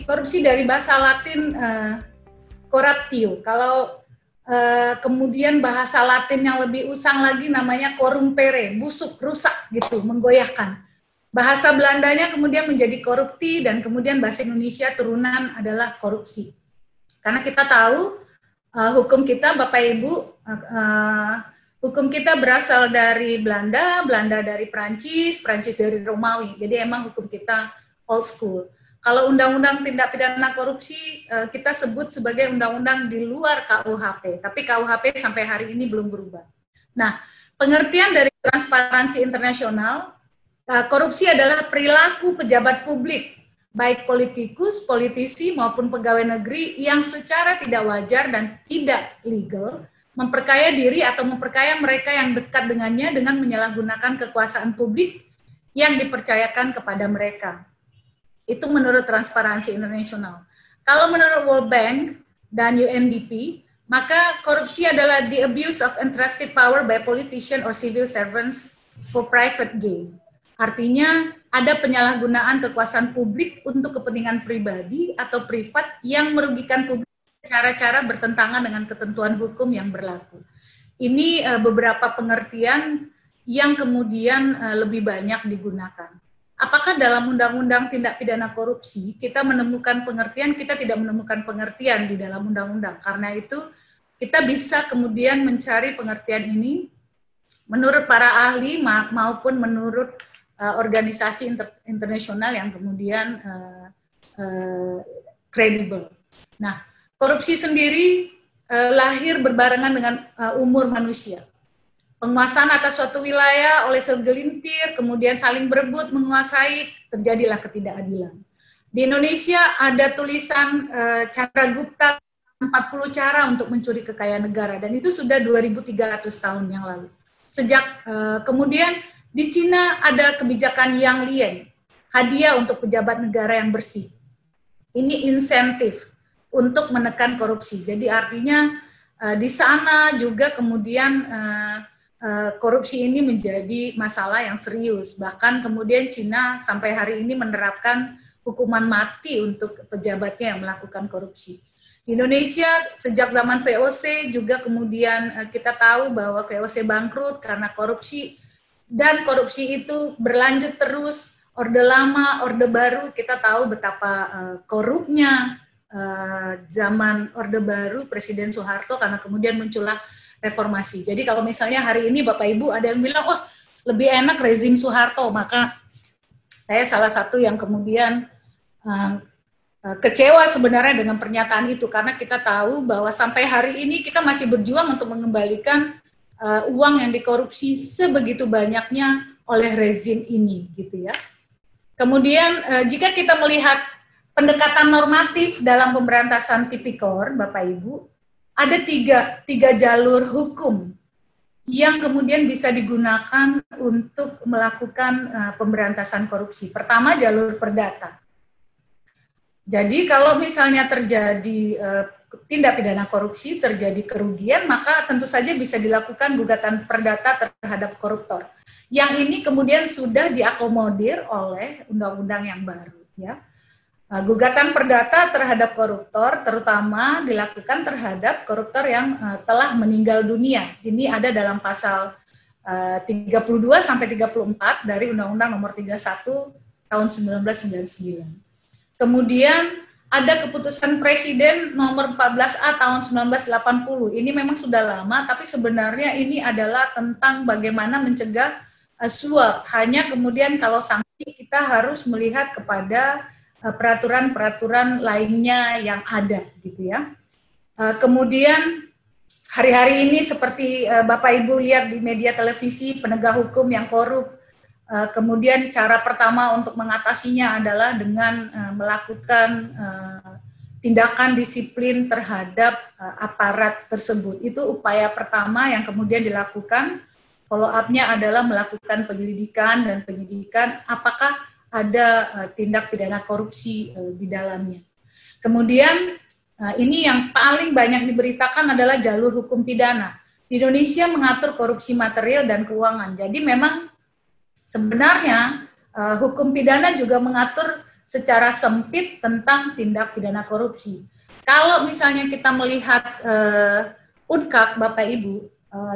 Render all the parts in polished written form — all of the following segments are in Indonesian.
korupsi dari bahasa Latin corruptio. Kalau kemudian bahasa Latin yang lebih usang lagi namanya corrumpere, busuk, rusak gitu, menggoyahkan. Bahasa Belandanya kemudian menjadi corrupti, dan kemudian bahasa Indonesia turunan adalah korupsi. Karena kita tahu hukum kita, Bapak Ibu, hukum kita berasal dari Belanda, Belanda dari Prancis, Prancis dari Romawi. Jadi emang hukum kita old school. Kalau undang-undang tindak pidana korupsi kita sebut sebagai undang-undang di luar KUHP, tapi KUHP sampai hari ini belum berubah. Nah, pengertian dari Transparansi Internasional, korupsi adalah perilaku pejabat publik, baik politikus, politisi, maupun pegawai negeri yang secara tidak wajar dan tidak legal memperkaya diri atau memperkaya mereka yang dekat dengannya dengan menyalahgunakan kekuasaan publik yang dipercayakan kepada mereka. Itu menurut Transparansi Internasional. Kalau menurut World Bank dan UNDP, maka korupsi adalah the abuse of entrusted power by politicians or civil servants for private gain. Artinya ada penyalahgunaan kekuasaan publik untuk kepentingan pribadi atau privat yang merugikan publik cara-cara bertentangan dengan ketentuan hukum yang berlaku. Ini beberapa pengertian yang kemudian lebih banyak digunakan. Apakah dalam undang-undang tindak pidana korupsi kita menemukan pengertian? Kita tidak menemukan pengertian di dalam undang-undang. Karena itu kita bisa kemudian mencari pengertian ini menurut para ahli maupun menurut organisasi internasional yang kemudian kredibel. Nah, korupsi sendiri lahir berbarengan dengan umur manusia. Penguasaan atas suatu wilayah oleh segelintir, kemudian saling berebut menguasai, terjadilah ketidakadilan. Di Indonesia ada tulisan Chandragupta 40 cara untuk mencuri kekayaan negara, dan itu sudah 2.300 tahun yang lalu. Sejak kemudian di Cina ada kebijakan Yang Lien, hadiah untuk pejabat negara yang bersih. Ini insentif untuk menekan korupsi. Jadi artinya di sana juga kemudian korupsi ini menjadi masalah yang serius. Bahkan kemudian Cina sampai hari ini menerapkan hukuman mati untuk pejabatnya yang melakukan korupsi. Di Indonesia sejak zaman VOC juga kemudian kita tahu bahwa VOC bangkrut karena korupsi, dan korupsi itu berlanjut terus, Orde Lama, Orde Baru, kita tahu betapa korupnya zaman Orde Baru Presiden Soeharto, karena kemudian muncullah reformasi. Jadi kalau misalnya hari ini Bapak Ibu ada yang bilang, wah lebih enak rezim Soeharto, maka saya salah satu yang kemudian kecewa sebenarnya dengan pernyataan itu, karena kita tahu bahwa sampai hari ini kita masih berjuang untuk mengembalikan uang yang dikorupsi sebegitu banyaknya oleh rezim ini, gitu ya. Kemudian jika kita melihat pendekatan normatif dalam pemberantasan tipikor, Bapak Ibu, ada tiga jalur hukum yang kemudian bisa digunakan untuk melakukan pemberantasan korupsi. Pertama, jalur perdata. Jadi kalau misalnya terjadi tindak pidana korupsi, terjadi kerugian, maka tentu saja bisa dilakukan gugatan perdata terhadap koruptor. Yang ini kemudian sudah diakomodir oleh undang-undang yang baru, ya. Gugatan perdata terhadap koruptor terutama dilakukan terhadap koruptor yang telah meninggal dunia. Ini ada dalam pasal 32 sampai 34 dari Undang-Undang Nomor 31 tahun 1999. Kemudian ada keputusan Presiden nomor 14A tahun 1980. Ini memang sudah lama, tapi sebenarnya ini adalah tentang bagaimana mencegah suap. Hanya kemudian kalau sanksi kita harus melihat kepada peraturan-peraturan lainnya yang ada, gitu ya. Kemudian hari-hari ini seperti Bapak Ibu lihat di media televisi, penegak hukum yang korup. Kemudian cara pertama untuk mengatasinya adalah dengan melakukan tindakan disiplin terhadap aparat tersebut. Itu upaya pertama yang kemudian dilakukan. Follow up-nya adalah melakukan penyelidikan dan penyidikan apakah ada tindak pidana korupsi di dalamnya. Kemudian ini yang paling banyak diberitakan adalah jalur hukum pidana. Di Indonesia mengatur korupsi material dan keuangan. Jadi memang sebenarnya hukum pidana juga mengatur secara sempit tentang tindak pidana korupsi. Kalau misalnya kita melihat UNCAC, Bapak Ibu,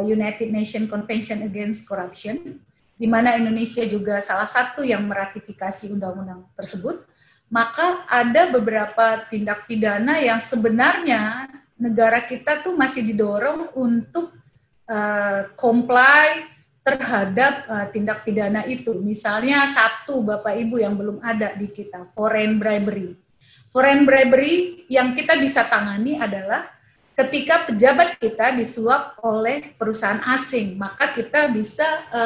United Nations Convention Against Corruption, di mana Indonesia juga salah satu yang meratifikasi undang-undang tersebut, maka ada beberapa tindak pidana yang sebenarnya negara kita tuh masih didorong untuk comply terhadap tindak pidana itu. Misalnya satu, Bapak Ibu, yang belum ada di kita, foreign bribery. Foreign bribery yang kita bisa tangani adalah ketika pejabat kita disuap oleh perusahaan asing, maka kita bisa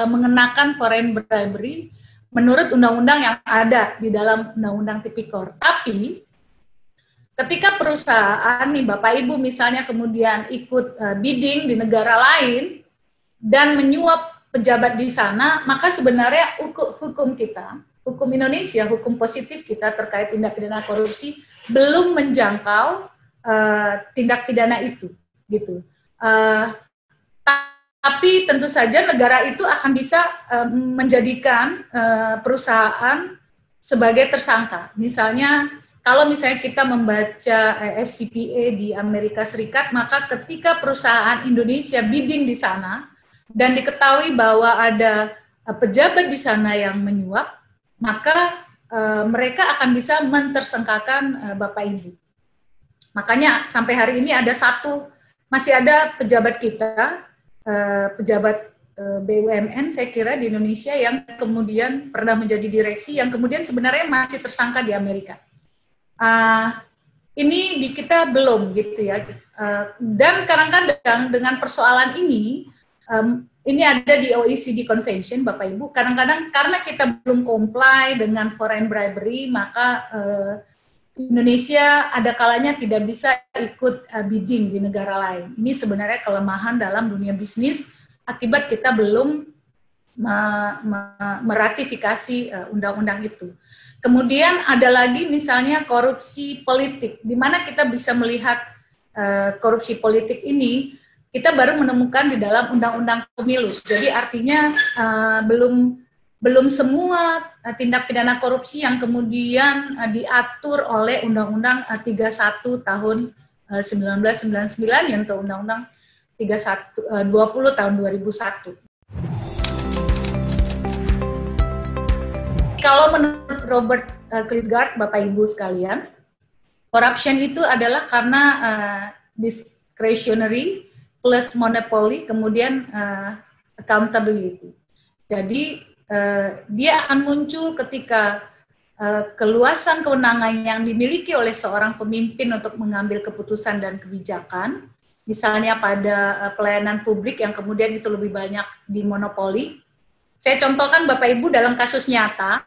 mengenakan foreign bribery menurut undang-undang yang ada di dalam undang-undang Tipikor. Tapi ketika perusahaan nih Bapak Ibu misalnya kemudian ikut bidding di negara lain dan menyuap pejabat di sana, maka sebenarnya hukum kita, hukum Indonesia, hukum positif kita terkait tindak pidana korupsi belum menjangkau tindak pidana itu, gitu. Tapi tentu saja negara itu akan bisa menjadikan perusahaan sebagai tersangka. Misalnya, kalau misalnya kita membaca FCPA di Amerika Serikat, maka ketika perusahaan Indonesia bidding di sana dan diketahui bahwa ada pejabat di sana yang menyuap, maka mereka akan bisa mentersangkakan Bapak Ibu. Makanya sampai hari ini masih ada pejabat kita, pejabat BUMN saya kira di Indonesia yang kemudian pernah menjadi direksi, yang kemudian sebenarnya masih tersangka di Amerika. Ini di kita belum gitu ya, dan kadang-kadang dengan persoalan ini ada di OECD Convention, Bapak Ibu, kadang-kadang karena kita belum comply dengan foreign bribery, maka Indonesia ada kalanya tidak bisa ikut bidding di negara lain. Ini sebenarnya kelemahan dalam dunia bisnis akibat kita belum meratifikasi undang-undang itu. Kemudian ada lagi misalnya korupsi politik, di mana kita bisa melihat korupsi politik ini, kita baru menemukan di dalam undang-undang pemilu. Jadi artinya belum semua tindak pidana korupsi yang kemudian diatur oleh Undang-Undang 31 tahun 1999 yang untuk Undang-Undang 20 tahun 2001. Kalau menurut Robert Klitgaard, Bapak Ibu sekalian, corruption itu adalah karena discretionary plus monopoly, kemudian accountability. Jadi dia akan muncul ketika keluasan kewenangan yang dimiliki oleh seorang pemimpin untuk mengambil keputusan dan kebijakan, misalnya pada pelayanan publik yang kemudian itu lebih banyak dimonopoli. Saya contohkan Bapak Ibu dalam kasus nyata,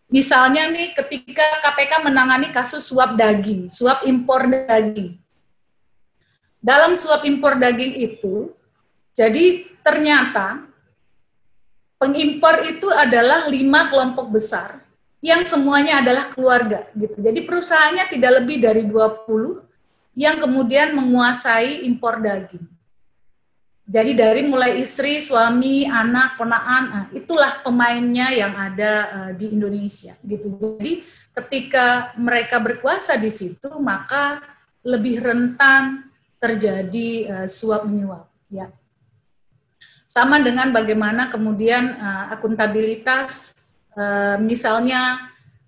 misalnya nih ketika KPK menangani kasus suap daging, suap impor daging. Dalam suap impor daging itu, jadi ternyata pengimpor itu adalah 5 kelompok besar yang semuanya adalah keluarga gitu. Jadi perusahaannya tidak lebih dari 20 yang kemudian menguasai impor daging. Jadi dari mulai istri, suami, anak, ponaan, itulah pemainnya yang ada di Indonesia gitu. Jadi ketika mereka berkuasa di situ, maka lebih rentan terjadi suap menyuap ya. Sama dengan bagaimana kemudian akuntabilitas, misalnya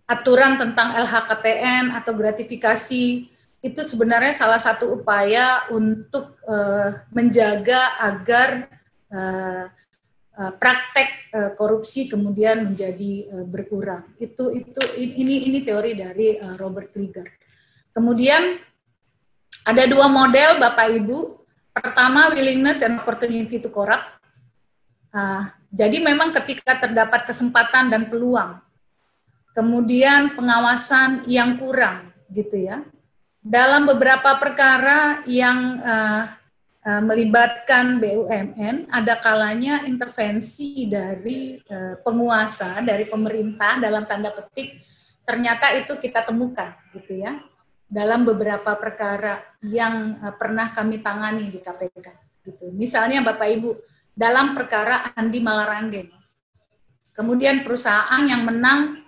aturan tentang LHKPN atau gratifikasi, itu sebenarnya salah satu upaya untuk menjaga agar praktek korupsi kemudian menjadi berkurang. Ini teori dari Robert Klitgaard. Kemudian ada 2 model Bapak Ibu. Pertama, willingness and opportunity to corrupt. Jadi memang ketika terdapat kesempatan dan peluang, kemudian pengawasan yang kurang gitu ya. Dalam beberapa perkara yang melibatkan BUMN, ada kalanya intervensi dari penguasa, dari pemerintah dalam tanda petik, ternyata itu kita temukan gitu ya, dalam beberapa perkara yang pernah kami tangani di KPK. Gitu. Misalnya Bapak Ibu, dalam perkara Andi Malarangeng, kemudian perusahaan yang menang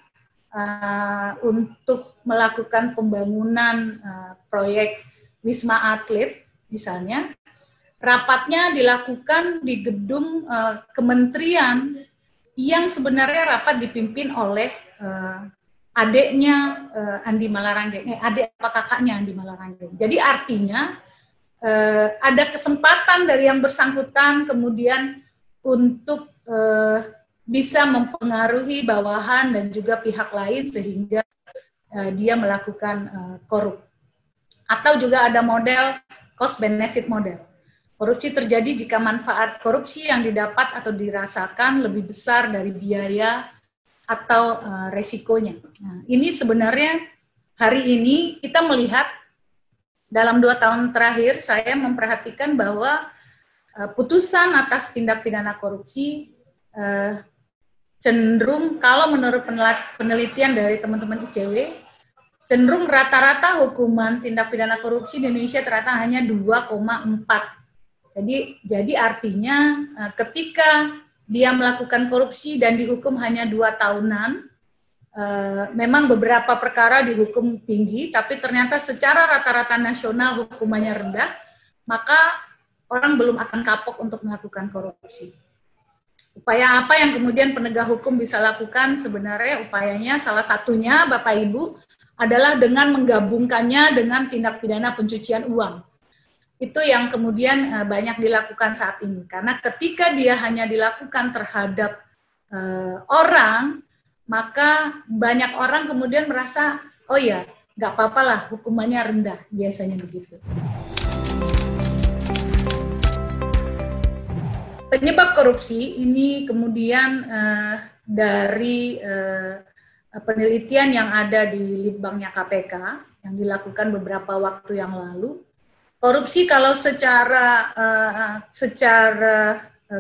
untuk melakukan pembangunan proyek Wisma Atlet misalnya, rapatnya dilakukan di gedung kementerian yang sebenarnya rapat dipimpin oleh adiknya Andi Malarangeng, adik apa kakaknya Andi Malarangeng. Jadi artinya ada kesempatan dari yang bersangkutan kemudian untuk bisa mempengaruhi bawahan dan juga pihak lain sehingga dia melakukan korup. Atau juga ada model cost benefit model. Korupsi terjadi jika manfaat korupsi yang didapat atau dirasakan lebih besar dari biaya atau resikonya. Nah, ini sebenarnya hari ini kita melihat dalam 2 tahun terakhir saya memperhatikan bahwa putusan atas tindak pidana korupsi cenderung, kalau menurut penelitian dari teman-teman ICW, cenderung rata-rata hukuman tindak pidana korupsi di Indonesia ternyata hanya 2,4. Jadi artinya ketika dia melakukan korupsi dan dihukum hanya 2 tahunan, memang beberapa perkara dihukum tinggi, tapi ternyata secara rata-rata nasional hukumannya rendah, maka orang belum akan kapok untuk melakukan korupsi. Upaya apa yang kemudian penegak hukum bisa lakukan? Sebenarnya upayanya salah satunya, Bapak Ibu, adalah dengan menggabungkannya dengan tindak pidana pencucian uang. Itu yang kemudian banyak dilakukan saat ini. Karena ketika dia hanya dilakukan terhadap orang, maka banyak orang kemudian merasa, oh ya, nggak apa-apa lah, hukumannya rendah, biasanya begitu. Penyebab korupsi ini kemudian dari penelitian yang ada di Litbangnya KPK yang dilakukan beberapa waktu yang lalu, korupsi kalau secara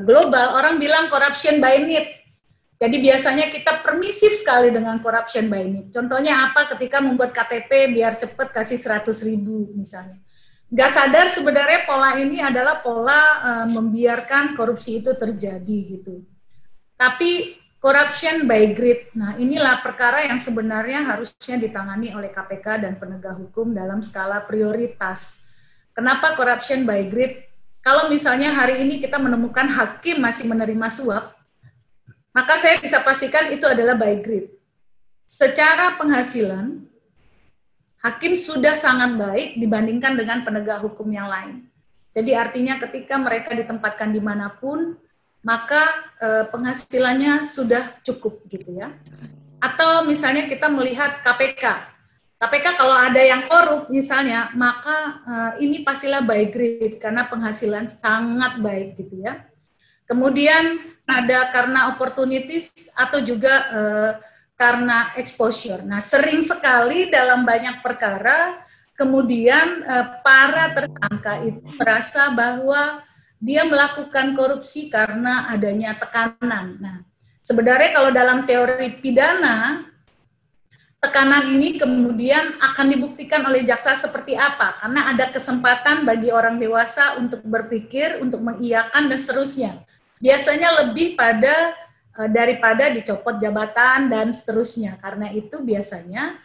global orang bilang corruption by need. Jadi biasanya kita permisif sekali dengan corruption by need. Contohnya apa? Ketika membuat KTP biar cepat kasih 100.000 misalnya. Nggak sadar sebenarnya pola ini adalah pola membiarkan korupsi itu terjadi gitu. Tapi corruption by greed, nah inilah perkara yang sebenarnya harusnya ditangani oleh KPK dan penegak hukum dalam skala prioritas. Kenapa corruption by greed? Kalau misalnya hari ini kita menemukan hakim masih menerima suap, maka saya bisa pastikan itu adalah by greed. Secara penghasilan, hakim sudah sangat baik dibandingkan dengan penegak hukum yang lain. Jadi artinya ketika mereka ditempatkan dimanapun, maka penghasilannya sudah cukup gitu ya. Atau misalnya kita melihat KPK. KPK kalau ada yang korup misalnya, maka ini pastilah by grade karena penghasilan sangat baik gitu ya. Kemudian ada karena opportunities atau juga karena exposure. Nah, sering sekali dalam banyak perkara, kemudian para tersangka itu merasa bahwa dia melakukan korupsi karena adanya tekanan. Nah, sebenarnya kalau dalam teori pidana, tekanan ini kemudian akan dibuktikan oleh jaksa seperti apa? Karena ada kesempatan bagi orang dewasa untuk berpikir, untuk mengiyakan, dan seterusnya. Biasanya lebih pada daripada dicopot jabatan dan seterusnya. Karena itu biasanya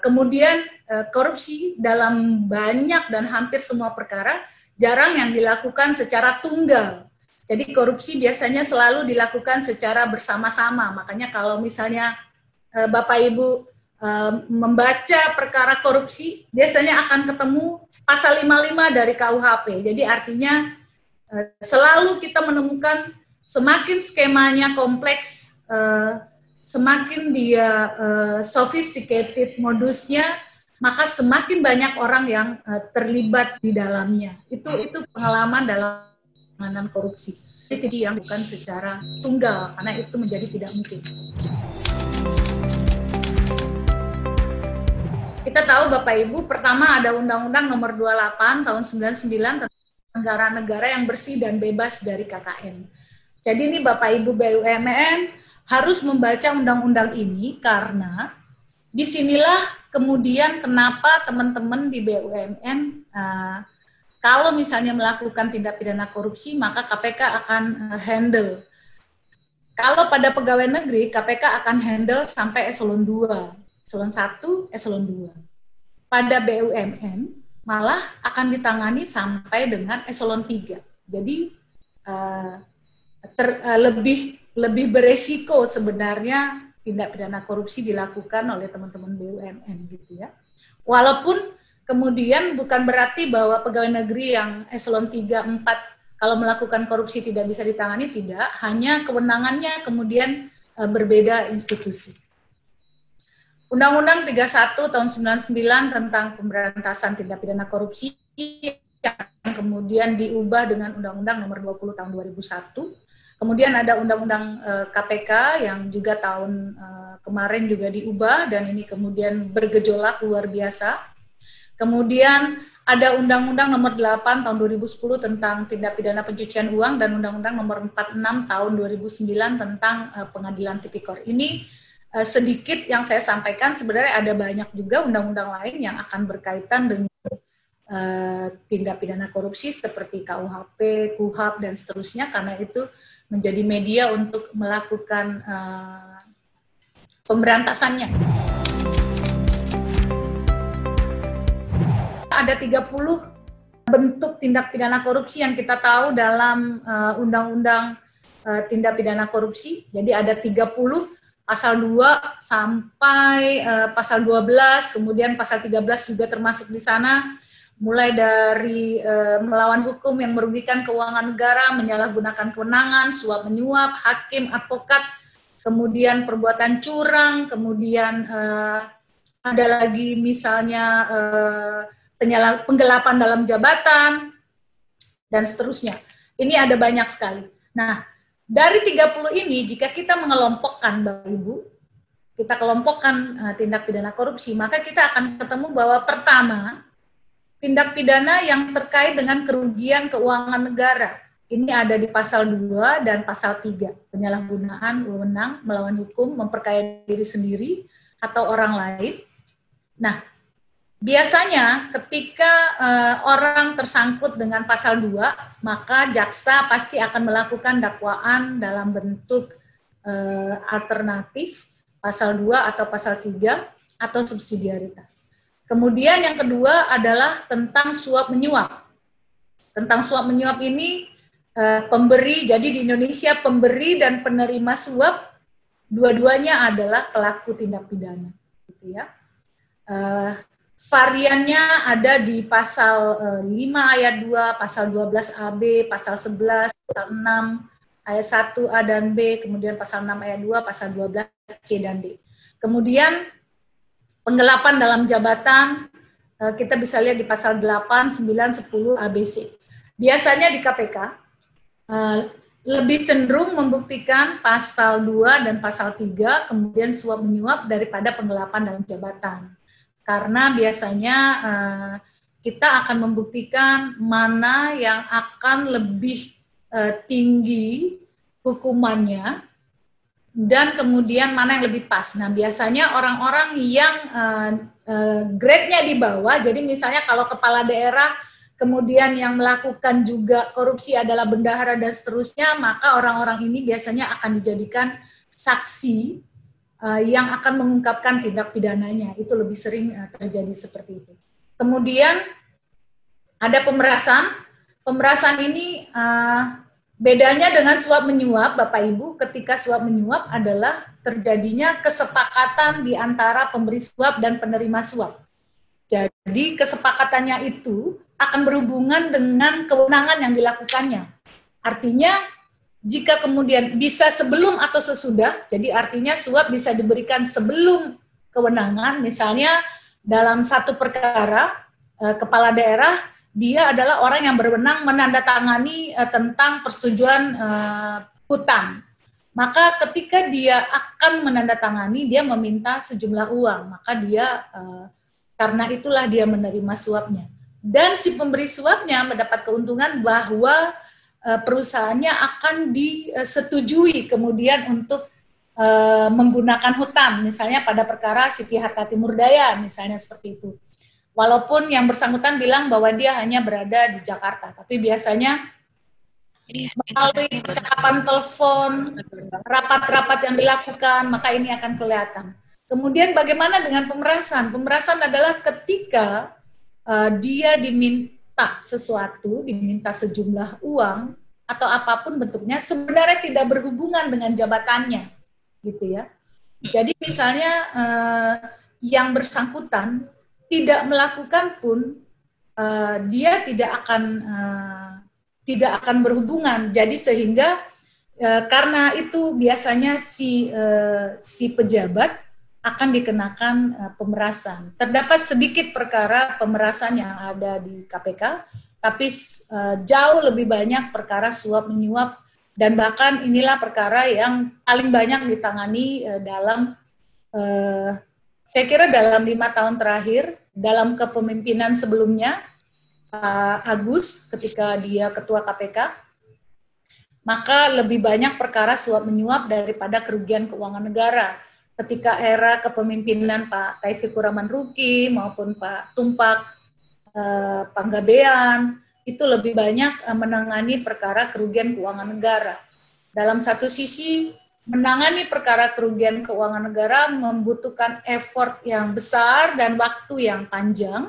kemudian korupsi dalam banyak dan hampir semua perkara jarang yang dilakukan secara tunggal. Jadi korupsi biasanya selalu dilakukan secara bersama-sama. Makanya kalau misalnya Bapak Ibu membaca perkara korupsi, biasanya akan ketemu pasal 55 dari KUHP. Jadi artinya selalu kita menemukan semakin skemanya kompleks, semakin dia sophisticated modusnya, maka semakin banyak orang yang terlibat di dalamnya. Itu pengalaman dalam penanganan korupsi. Jadi yang bukan secara tunggal, karena itu menjadi tidak mungkin. Kita tahu Bapak Ibu, pertama ada Undang-Undang Nomor 28 tahun 99 tentang negara-negara yang bersih dan bebas dari KKN. Jadi ini Bapak Ibu BUMN harus membaca undang-undang ini karena disinilah kemudian kenapa teman-teman di BUMN kalau misalnya melakukan tindak pidana korupsi maka KPK akan handle. Kalau pada pegawai negeri, KPK akan handle sampai eselon 2, eselon 1, eselon 2. Pada BUMN, malah akan ditangani sampai dengan eselon 3. Jadi, lebih beresiko sebenarnya tindak pidana korupsi dilakukan oleh teman-teman BUMN gitu ya. Walaupun kemudian bukan berarti bahwa pegawai negeri yang eselon 3, 4 kalau melakukan korupsi tidak bisa ditangani, tidak, hanya kewenangannya kemudian berbeda institusi. Undang-Undang 31 tahun 99 tentang pemberantasan tindak pidana korupsi yang kemudian diubah dengan Undang-Undang nomor 20 tahun 2001. Kemudian ada Undang-Undang KPK yang juga tahun kemarin juga diubah dan ini kemudian bergejolak luar biasa. Kemudian ada Undang-Undang nomor 8 tahun 2010 tentang tindak pidana pencucian uang dan Undang-Undang nomor 46 tahun 2009 tentang pengadilan tipikor. Ini sedikit yang saya sampaikan, sebenarnya ada banyak juga undang-undang lain yang akan berkaitan dengan tindak pidana korupsi seperti KUHP, KUHAP, dan seterusnya, karena itu menjadi media untuk melakukan pemberantasannya. Ada 30 bentuk tindak pidana korupsi yang kita tahu dalam Undang-Undang Tindak Pidana Korupsi. Jadi ada 30, pasal 2 sampai pasal 12, kemudian pasal 13 juga termasuk di sana. Mulai dari melawan hukum yang merugikan keuangan negara, menyalahgunakan kewenangan, suap menyuap, hakim, advokat, kemudian perbuatan curang, kemudian ada lagi misalnya penggelapan dalam jabatan, dan seterusnya. Ini ada banyak sekali. Nah, dari 30 ini, jika kita mengelompokkan, Bapak Ibu, kita kelompokkan tindak pidana korupsi, maka kita akan ketemu bahwa pertama, tindak pidana yang terkait dengan kerugian keuangan negara. Ini ada di pasal 2 dan pasal 3, penyalahgunaan wewenang, melawan hukum, memperkaya diri sendiri atau orang lain. Nah, biasanya ketika orang tersangkut dengan pasal 2, maka jaksa pasti akan melakukan dakwaan dalam bentuk alternatif, pasal 2 atau pasal 3, atau subsidiaritas. Kemudian yang kedua adalah tentang suap menyuap. Tentang suap menyuap ini pemberi, jadi di Indonesia pemberi dan penerima suap dua-duanya adalah pelaku tindak pidana, gitu ya. Variannya ada di pasal 5 ayat 2, pasal 12 AB, pasal 11, pasal 6 ayat 1 A dan B, kemudian pasal 6 ayat 2, pasal 12 C dan D. Kemudian penggelapan dalam jabatan, kita bisa lihat di pasal 8, 9, 10, ABC. Biasanya di KPK, lebih cenderung membuktikan pasal 2 dan pasal 3, kemudian suap menyuap daripada penggelapan dalam jabatan. Karena biasanya kita akan membuktikan mana yang akan lebih tinggi hukumannya, dan kemudian mana yang lebih pas. Nah, biasanya orang-orang yang grade-nya di bawah, jadi misalnya kalau kepala daerah, kemudian yang melakukan juga korupsi adalah bendahara dan seterusnya, maka orang-orang ini biasanya akan dijadikan saksi yang akan mengungkapkan tindak pidananya. Itu lebih sering terjadi seperti itu. Kemudian ada pemerasan. Pemerasan ini bedanya dengan suap menyuap, Bapak Ibu, ketika suap menyuap adalah terjadinya kesepakatan di antara pemberi suap dan penerima suap. Jadi kesepakatannya itu akan berhubungan dengan kewenangan yang dilakukannya. Artinya jika kemudian bisa sebelum atau sesudah, jadi artinya suap bisa diberikan sebelum kewenangan, misalnya dalam satu perkara, kepala daerah, dia adalah orang yang berwenang menandatangani tentang persetujuan hutang. Maka ketika dia akan menandatangani, dia meminta sejumlah uang, maka dia karena itulah dia menerima suapnya. Dan si pemberi suapnya mendapat keuntungan bahwa perusahaannya akan disetujui kemudian untuk menggunakan hutang, misalnya pada perkara Siti Harta Timur Daya, misalnya seperti itu. Walaupun yang bersangkutan bilang bahwa dia hanya berada di Jakarta, tapi biasanya melalui percakapan telepon, rapat-rapat yang dilakukan, maka ini akan kelihatan. Kemudian bagaimana dengan pemerasan? Pemerasan adalah ketika dia diminta sesuatu, diminta sejumlah uang atau apapun bentuknya, sebenarnya tidak berhubungan dengan jabatannya, gitu ya. Jadi misalnya yang bersangkutan tidak melakukan pun dia tidak akan berhubungan. Jadi sehingga karena itu biasanya si pejabat akan dikenakan pemerasan. Terdapat sedikit perkara pemerasan yang ada di KPK, tapi jauh lebih banyak perkara suap menyuap, dan bahkan inilah perkara yang paling banyak ditangani dalam saya kira dalam 5 tahun terakhir. Dalam kepemimpinan sebelumnya Pak Agus ketika dia ketua KPK, maka lebih banyak perkara suap menyuap daripada kerugian keuangan negara. Ketika era kepemimpinan Pak Taufikur Rahman Ruki maupun Pak Tumpak Panggabean, itu lebih banyak menangani perkara kerugian keuangan negara. Dalam satu sisi, menangani perkara kerugian keuangan negara membutuhkan effort yang besar dan waktu yang panjang,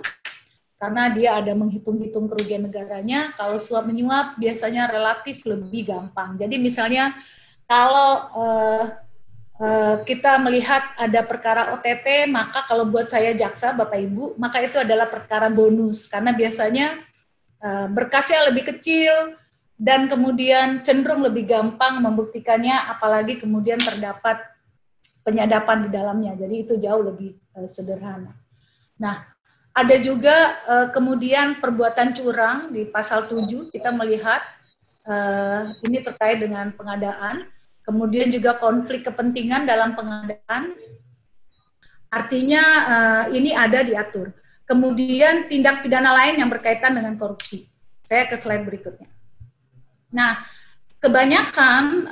karena dia ada menghitung-hitung kerugian negaranya. Kalau suap menyuap biasanya relatif lebih gampang. Jadi misalnya kalau kita melihat ada perkara OTT, maka kalau buat saya jaksa, Bapak Ibu, maka itu adalah perkara bonus, karena biasanya berkasnya lebih kecil, dan kemudian cenderung lebih gampang membuktikannya, apalagi kemudian terdapat penyadapan di dalamnya. Jadi itu jauh lebih sederhana. Nah, ada juga kemudian perbuatan curang di pasal 7, kita melihat ini terkait dengan pengadaan, kemudian juga konflik kepentingan dalam pengadaan, artinya ini ada diatur. Kemudian tindak pidana lain yang berkaitan dengan korupsi. Saya ke slide berikutnya. Nah, kebanyakan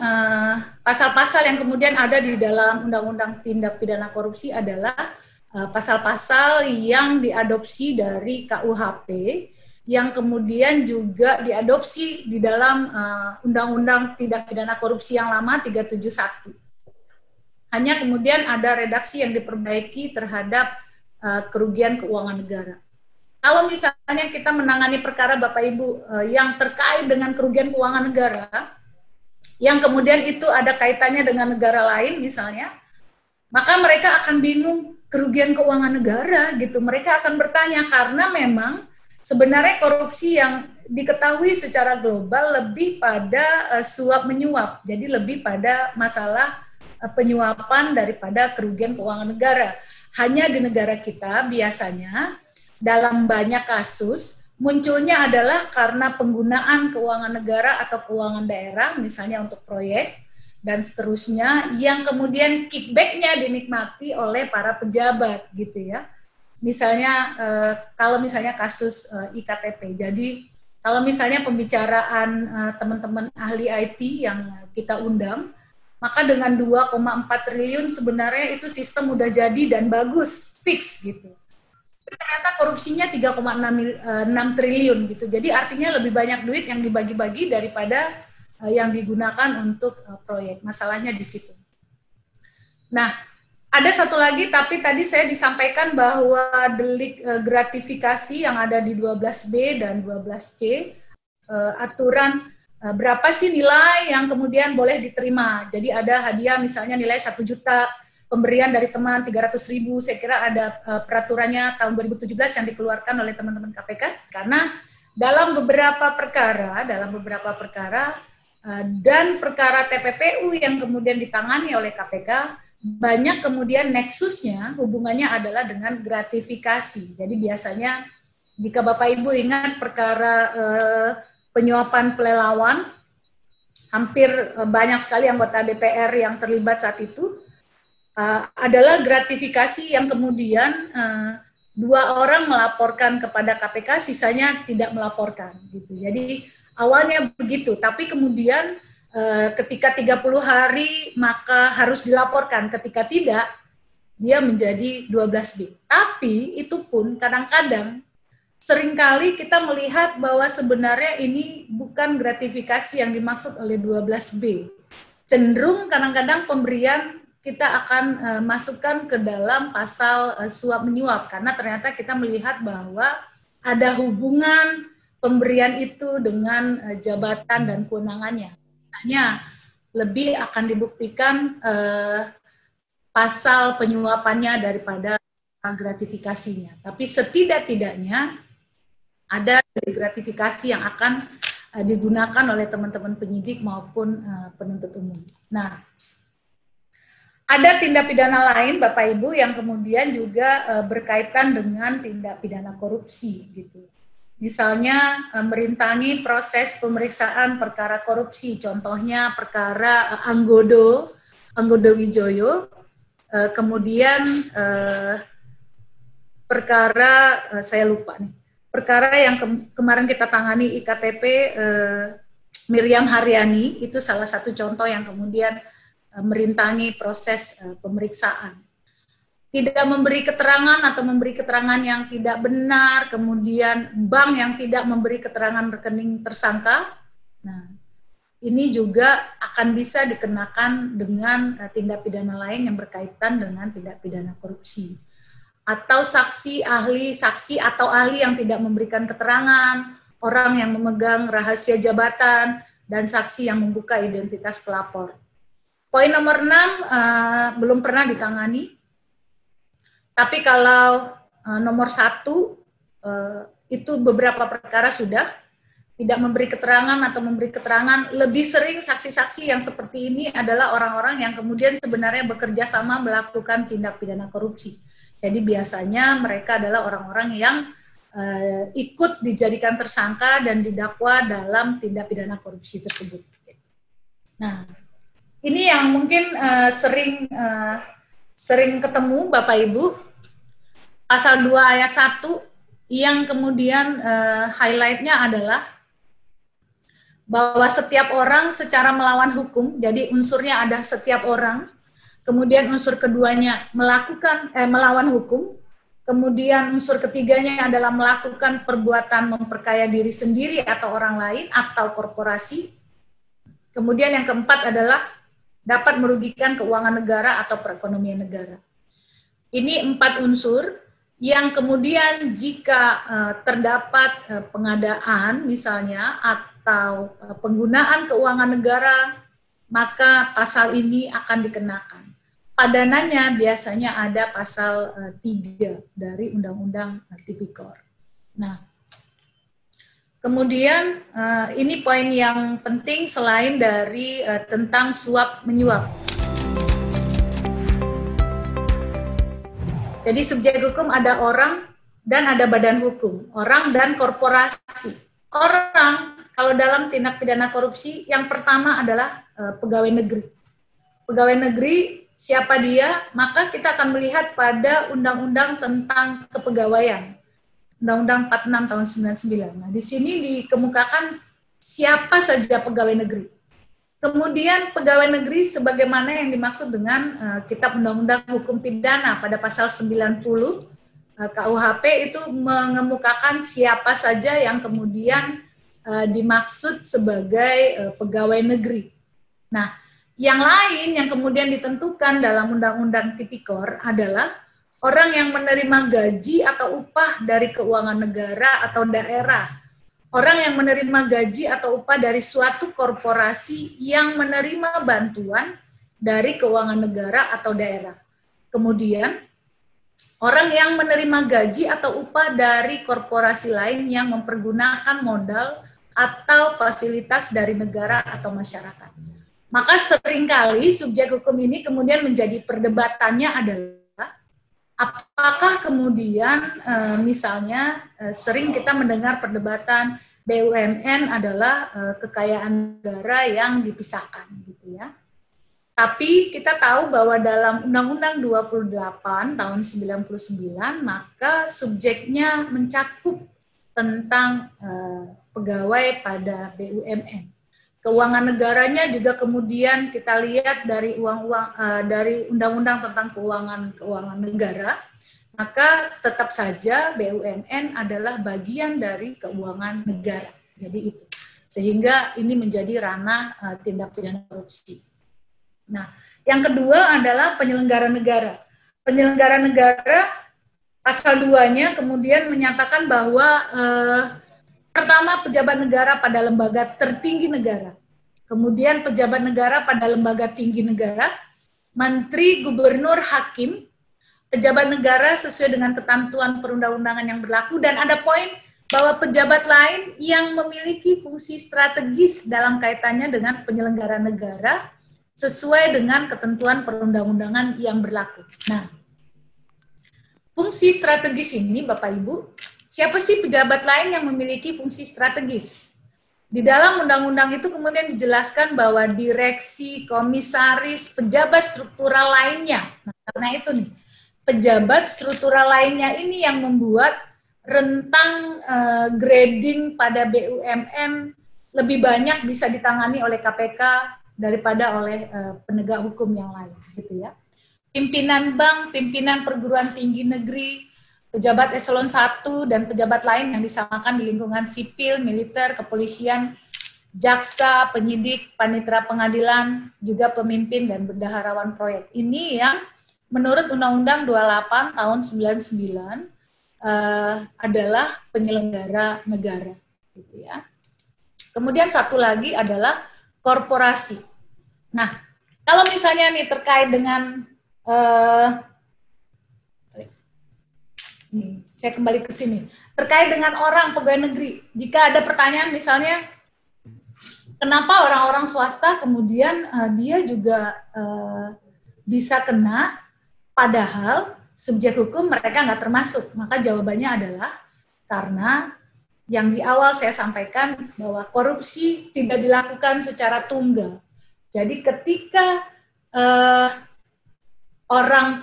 pasal-pasal yang kemudian ada di dalam Undang-Undang Tindak Pidana Korupsi adalah pasal-pasal yang diadopsi dari KUHP, yang kemudian juga diadopsi di dalam Undang-Undang Tindak Pidana Korupsi yang lama 371. Hanya kemudian ada redaksi yang diperbaiki terhadap kerugian keuangan negara. Kalau misalnya kita menangani perkara Bapak Ibu yang terkait dengan kerugian keuangan negara, yang kemudian itu ada kaitannya dengan negara lain misalnya, maka mereka akan bingung, kerugian keuangan negara gitu. Mereka akan bertanya, karena memang sebenarnya korupsi yang diketahui secara global lebih pada suap menyuap, jadi lebih pada masalah penyuapan daripada kerugian keuangan negara. Hanya di negara kita biasanya dalam banyak kasus munculnya adalah karena penggunaan keuangan negara atau keuangan daerah, misalnya untuk proyek dan seterusnya, yang kemudian kickback-nya dinikmati oleh para pejabat gitu ya. Misalnya kalau misalnya kasus IKTP, jadi kalau misalnya pembicaraan teman-teman ahli IT yang kita undang, maka dengan 2,4 triliun sebenarnya itu sistem udah jadi dan bagus, fix gitu. Ternyata korupsinya 3,6 triliun gitu. Jadi artinya lebih banyak duit yang dibagi-bagi daripada yang digunakan untuk proyek. Masalahnya di situ. Nah, ada satu lagi, tapi tadi saya disampaikan bahwa delik gratifikasi yang ada di 12B dan 12C, aturan berapa sih nilai yang kemudian boleh diterima. Jadi ada hadiah misalnya nilai 1 juta, pemberian dari teman 300.000, saya kira ada peraturannya tahun 2017 yang dikeluarkan oleh teman-teman KPK, karena dalam beberapa perkara dan perkara TPPU yang kemudian ditangani oleh KPK, banyak kemudian nexusnya, hubungannya adalah dengan gratifikasi. Jadi biasanya jika Bapak Ibu ingat perkara penyuapan pelelawan, hampir banyak sekali anggota DPR yang terlibat saat itu, adalah gratifikasi yang kemudian 2 orang melaporkan kepada KPK, sisanya tidak melaporkan gitu. Jadi awalnya begitu, tapi kemudian ketika 30 hari maka harus dilaporkan, ketika tidak dia menjadi 12B. Tapi itu pun kadang-kadang seringkali kita melihat bahwa sebenarnya ini bukan gratifikasi yang dimaksud oleh 12B. Cenderung kadang-kadang pemberian kita akan masukkan ke dalam pasal suap menyuap, karena ternyata kita melihat bahwa ada hubungan pemberian itu dengan jabatan dan kewenangannya. Misalnya lebih akan dibuktikan pasal penyuapannya daripada gratifikasinya. Tapi setidak-tidaknya ada gratifikasi yang akan digunakan oleh teman-teman penyidik maupun penuntut umum. Nah, ada tindak pidana lain, Bapak Ibu, yang kemudian juga berkaitan dengan tindak pidana korupsi, gitu. Misalnya merintangi proses pemeriksaan perkara korupsi, contohnya perkara Anggodo Wijoyo, kemudian perkara saya lupa nih, perkara yang kemarin kita tangani IKTP Miriam Haryani, itu salah satu contoh yang kemudian merintangi proses pemeriksaan. Tidak memberi keterangan atau memberi keterangan yang tidak benar, kemudian bank yang tidak memberi keterangan rekening tersangka. Nah, ini juga akan bisa dikenakan dengan tindak pidana lain yang berkaitan dengan tindak pidana korupsi. Atau saksi atau ahli yang tidak memberikan keterangan, orang yang memegang rahasia jabatan, dan saksi yang membuka identitas pelapor. Poin nomor 6 belum pernah ditangani. Tapi kalau nomor 1 itu beberapa perkara sudah tidak memberi keterangan atau memberi keterangan. Lebih sering saksi-saksi yang seperti ini adalah orang-orang yang kemudian sebenarnya bekerja sama melakukan tindak pidana korupsi. Jadi biasanya mereka adalah orang-orang yang ikut dijadikan tersangka dan didakwa dalam tindak pidana korupsi tersebut. Nah, ini yang mungkin sering ketemu Bapak Ibu. Pasal 2 ayat 1 yang kemudian highlight-nya adalah bahwa setiap orang secara melawan hukum, jadi unsurnya ada setiap orang, kemudian unsur keduanya melawan hukum, kemudian unsur ketiganya adalah melakukan perbuatan memperkaya diri sendiri atau orang lain atau korporasi, kemudian yang keempat adalah dapat merugikan keuangan negara atau perekonomian negara. Ini 4 unsur yang kemudian jika terdapat pengadaan misalnya atau penggunaan keuangan negara, maka pasal ini akan dikenakan. Padanannya biasanya ada pasal 3 dari Undang-Undang Tipikor. Nah, kemudian ini poin yang penting selain dari tentang suap menyuap. Jadi subjek hukum ada orang dan ada badan hukum, orang dan korporasi. Orang kalau dalam tindak pidana korupsi yang pertama adalah pegawai negeri. Pegawai negeri siapa dia? Maka kita akan melihat pada Undang-Undang tentang Kepegawaian, Undang-Undang 46 tahun 99. Nah, di sini dikemukakan siapa saja pegawai negeri. Kemudian pegawai negeri sebagaimana yang dimaksud dengan Kitab Undang-Undang Hukum Pidana pada pasal 90 KUHP itu mengemukakan siapa saja yang kemudian dimaksud sebagai pegawai negeri. Nah, yang lain yang kemudian ditentukan dalam Undang-Undang Tipikor adalah orang yang menerima gaji atau upah dari keuangan negara atau daerah. Orang yang menerima gaji atau upah dari suatu korporasi yang menerima bantuan dari keuangan negara atau daerah. Kemudian, orang yang menerima gaji atau upah dari korporasi lain yang mempergunakan modal atau fasilitas dari negara atau masyarakat. Maka seringkali subjek hukum ini kemudian menjadi perdebatannya adalah apakah kemudian misalnya sering kita mendengar perdebatan BUMN adalah kekayaan negara yang dipisahkan gitu ya. Tapi kita tahu bahwa dalam Undang-Undang 28 tahun 99 maka subjeknya mencakup tentang pegawai pada BUMN. Keuangan negaranya juga kemudian kita lihat dari dari Undang-Undang tentang keuangan negara. maka tetap saja BUMN adalah bagian dari keuangan negara. Jadi itu. Sehingga ini menjadi ranah tindak pidana korupsi. Nah, yang kedua adalah penyelenggara negara. Penyelenggara negara pasal 2-nya kemudian menyatakan bahwa pertama pejabat negara pada lembaga tertinggi negara. Kemudian pejabat negara pada lembaga tinggi negara, menteri, gubernur, hakim, pejabat negara sesuai dengan ketentuan perundang-undangan yang berlaku, dan ada poin bahwa pejabat lain yang memiliki fungsi strategis dalam kaitannya dengan penyelenggara negara sesuai dengan ketentuan perundang-undangan yang berlaku. Nah, fungsi strategis ini, Bapak Ibu, siapa sih pejabat lain yang memiliki fungsi strategis? Di dalam undang-undang itu kemudian dijelaskan bahwa direksi, komisaris, pejabat struktural lainnya. Nah, karena itu nih, pejabat struktural lainnya ini yang membuat rentang grading pada BUMN lebih banyak bisa ditangani oleh KPK daripada oleh penegak hukum yang lain, gitu ya. Pimpinan bank, pimpinan perguruan tinggi negeri, pejabat eselon 1 dan pejabat lain yang disamakan di lingkungan sipil, militer, kepolisian, jaksa, penyidik, panitera pengadilan, juga pemimpin dan bendaharawan proyek. Ini yang menurut Undang-Undang 28 tahun 99 adalah penyelenggara negara, gitu ya. Kemudian satu lagi adalah korporasi. Nah, kalau misalnya nih terkait dengan saya kembali ke sini. Terkait dengan orang pegawai negeri, jika ada pertanyaan misalnya, kenapa orang-orang swasta kemudian dia juga bisa kena, padahal subjek hukum mereka nggak termasuk? Maka jawabannya adalah karena yang di awal saya sampaikan bahwa korupsi tidak dilakukan secara tunggal. Jadi ketika orang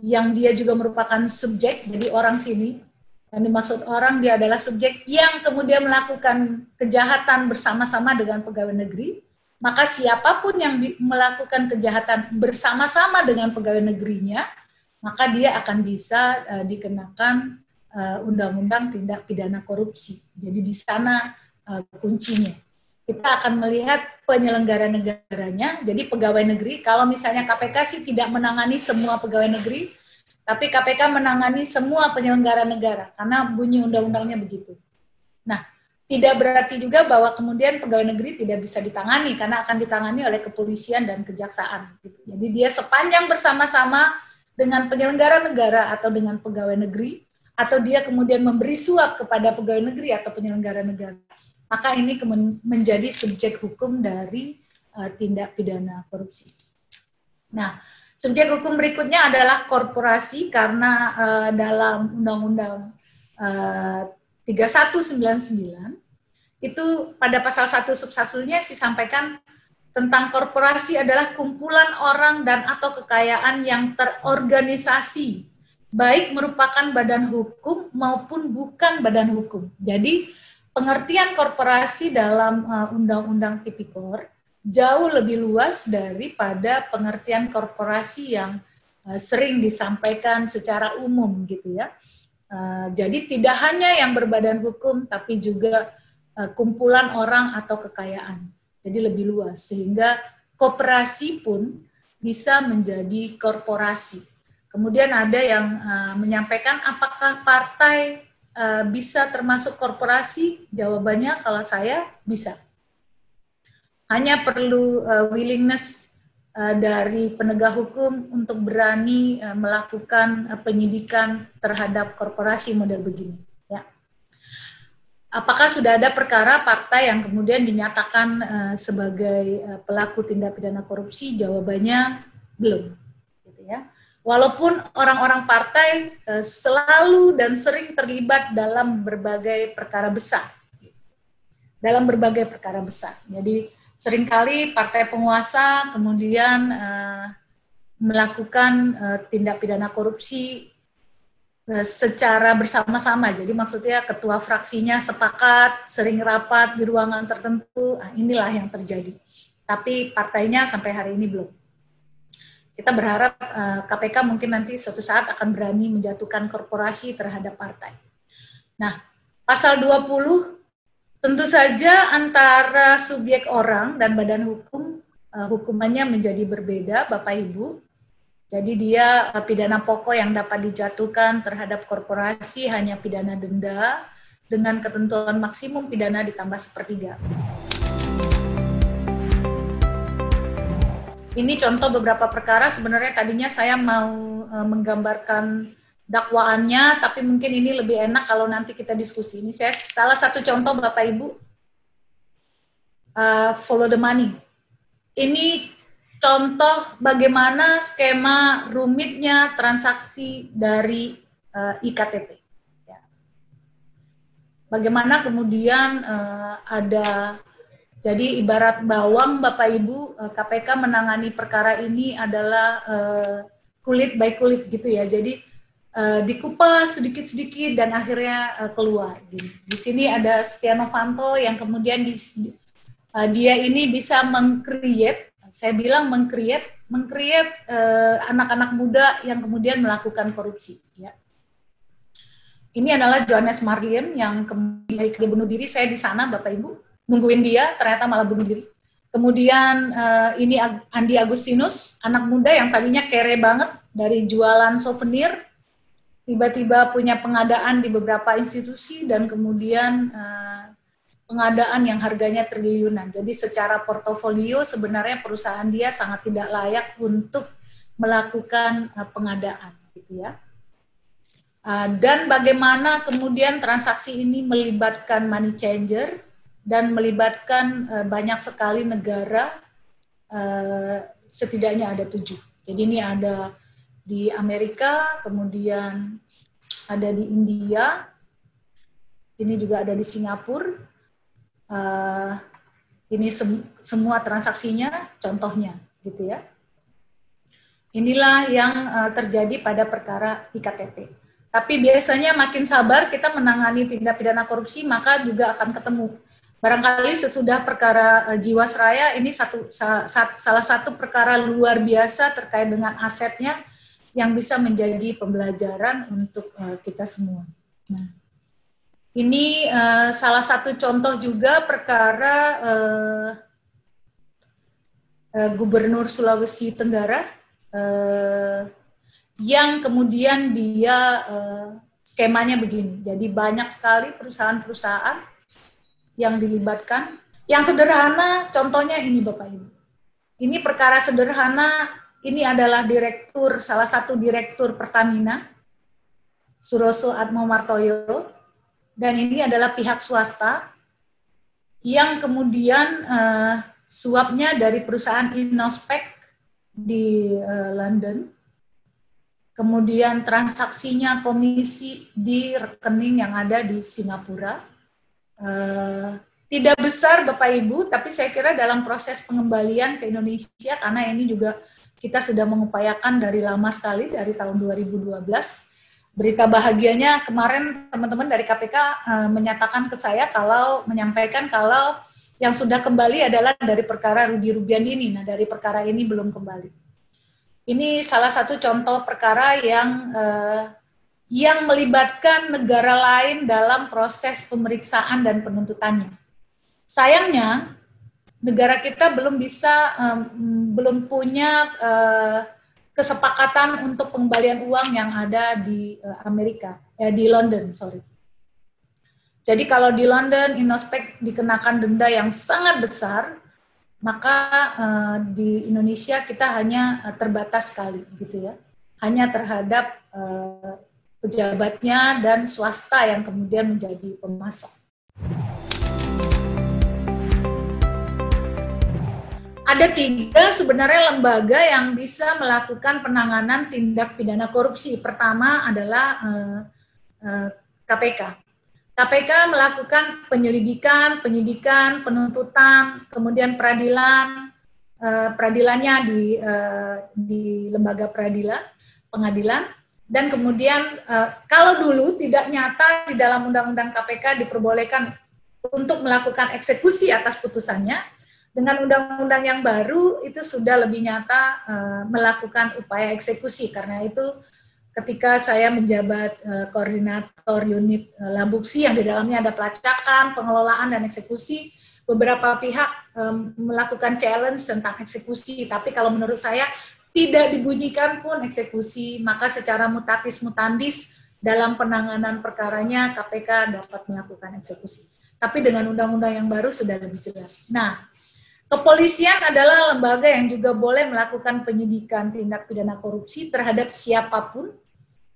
yang dia juga merupakan subjek, jadi orang sini, yang dimaksud orang dia adalah subjek yang kemudian melakukan kejahatan bersama-sama dengan pegawai negeri, maka siapapun yang melakukan kejahatan bersama-sama dengan pegawai negerinya, maka dia akan bisa dikenakan undang-undang tindak pidana korupsi. Jadi di sana kuncinya. Kita akan melihat penyelenggara negaranya, jadi pegawai negeri. Kalau misalnya KPK sih tidak menangani semua pegawai negeri, tapi KPK menangani semua penyelenggara negara, karena bunyi undang-undangnya begitu. Nah, tidak berarti juga bahwa kemudian pegawai negeri tidak bisa ditangani, karena akan ditangani oleh kepolisian dan kejaksaan. Jadi dia sepanjang bersama-sama dengan penyelenggara negara atau dengan pegawai negeri, atau dia kemudian memberi suap kepada pegawai negeri atau penyelenggara negara, maka ini menjadi subjek hukum dari tindak pidana korupsi. Nah, subjek hukum berikutnya adalah korporasi, karena dalam Undang-Undang 3199 itu pada pasal 1 sub 1-nya disampaikan tentang korporasi adalah kumpulan orang dan atau kekayaan yang terorganisasi, baik merupakan badan hukum maupun bukan badan hukum. Jadi pengertian korporasi dalam Undang-Undang Tipikor jauh lebih luas daripada pengertian korporasi yang sering disampaikan secara umum, gitu ya. Jadi tidak hanya yang berbadan hukum, tapi juga kumpulan orang atau kekayaan. Jadi lebih luas, sehingga koperasi pun bisa menjadi korporasi. Kemudian ada yang menyampaikan apakah partai bisa termasuk korporasi? Jawabannya kalau saya bisa. Hanya perlu willingness dari penegak hukum untuk berani melakukan penyidikan terhadap korporasi model begini. Ya. Apakah sudah ada perkara partai yang kemudian dinyatakan sebagai pelaku tindak pidana korupsi? Jawabannya belum. Gitu ya. Walaupun orang-orang partai selalu dan sering terlibat dalam berbagai perkara besar. Dalam berbagai perkara besar. Jadi seringkali partai penguasa kemudian melakukan tindak pidana korupsi secara bersama-sama. Jadi maksudnya ketua fraksinya sepakat, sering rapat di ruangan tertentu, inilah yang terjadi. Tapi partainya sampai hari ini belum. kita berharap KPK mungkin nanti suatu saat akan berani menjatuhkan korporasi terhadap partai. Nah, pasal 20 tentu saja antara subjek orang dan badan hukum hukumannya menjadi berbeda, Bapak Ibu. Jadi dia pidana pokok yang dapat dijatuhkan terhadap korporasi hanya pidana denda dengan ketentuan maksimum pidana ditambah 1/3. Ini contoh beberapa perkara, sebenarnya tadinya saya mau menggambarkan dakwaannya, tapi mungkin ini lebih enak kalau nanti kita diskusi. Ini saya salah satu contoh Bapak Ibu, follow the money. Ini contoh bagaimana skema rumitnya transaksi dari IKTP. Ya. Bagaimana kemudian ada, jadi ibarat bawang Bapak Ibu, KPK menangani perkara ini adalah kulit by kulit gitu ya. Jadi dikupas sedikit-sedikit dan akhirnya keluar. Di sini ada Setia Novanto yang kemudian dia ini bisa meng-create, saya bilang meng-create anak-anak muda yang kemudian melakukan korupsi. Ya. Ini adalah Johannes Marliem yang kemudian dia bunuh diri, saya di sana Bapak Ibu, nungguin dia, ternyata malah bunuh diri. Kemudian ini Andi Agustinus, anak muda yang tadinya kere banget dari jualan souvenir, tiba-tiba punya pengadaan di beberapa institusi dan kemudian pengadaan yang harganya triliunan. Jadi secara portofolio sebenarnya perusahaan dia sangat tidak layak untuk melakukan pengadaan, gitu ya. Dan bagaimana kemudian transaksi ini melibatkan money changer dan melibatkan banyak sekali negara, setidaknya ada 7. Jadi ini ada di Amerika, kemudian ada di India, ini juga ada di Singapura. Ini semua transaksinya, contohnya, gitu ya. Inilah yang terjadi pada perkara IKTP. Tapi biasanya makin sabar kita menangani tindak pidana korupsi, maka juga akan ketemu. Barangkali sesudah perkara Jiwasraya, ini salah satu perkara luar biasa terkait dengan asetnya, yang bisa menjadi pembelajaran untuk kita semua. Nah, ini salah satu contoh juga perkara Gubernur Sulawesi Tenggara yang kemudian dia skemanya begini. Jadi banyak sekali perusahaan-perusahaan yang dilibatkan. Yang sederhana contohnya ini Bapak Ibu. Ini perkara sederhana. Ini adalah salah satu direktur Pertamina, Suroso Atmo Martoyo, dan ini adalah pihak swasta yang kemudian suapnya dari perusahaan Innospec di London, kemudian transaksinya komisi di rekening yang ada di Singapura. Tidak besar Bapak Ibu, tapi saya kira dalam proses pengembalian ke Indonesia, karena ini juga kita sudah mengupayakan dari lama sekali, dari tahun 2012. Berita bahagianya kemarin teman-teman dari KPK menyampaikan kalau yang sudah kembali adalah dari perkara Rudy Rubian ini. Nah, dari perkara ini belum kembali. Ini salah satu contoh perkara yang melibatkan negara lain dalam proses pemeriksaan dan penuntutannya. Sayangnya, negara kita belum punya kesepakatan untuk pengembalian uang yang ada di di London, sorry. Jadi kalau di London Innospec dikenakan denda yang sangat besar, maka di Indonesia kita hanya terbatas sekali, gitu ya, hanya terhadap pejabatnya dan swasta yang kemudian menjadi pemasok. Ada 3 sebenarnya lembaga yang bisa melakukan penanganan tindak pidana korupsi. Pertama adalah KPK. KPK melakukan penyelidikan, penyidikan, penuntutan, kemudian peradilannya di lembaga pengadilan, dan kemudian kalau dulu tidak nyata di dalam Undang-Undang KPK diperbolehkan untuk melakukan eksekusi atas putusannya, Dengan undang-undang yang baru itu sudah lebih nyata melakukan upaya eksekusi. Karena itu ketika saya menjabat koordinator unit Labuksi yang di dalamnya ada pelacakan, pengelolaan, dan eksekusi, beberapa pihak melakukan challenge tentang eksekusi. Tapi kalau menurut saya tidak dibunyikan pun eksekusi, maka secara mutatis mutandis dalam penanganan perkaranya KPK dapat melakukan eksekusi. Tapi dengan undang-undang yang baru sudah lebih jelas. Nah, kepolisian adalah lembaga yang juga boleh melakukan penyidikan tindak pidana korupsi terhadap siapapun.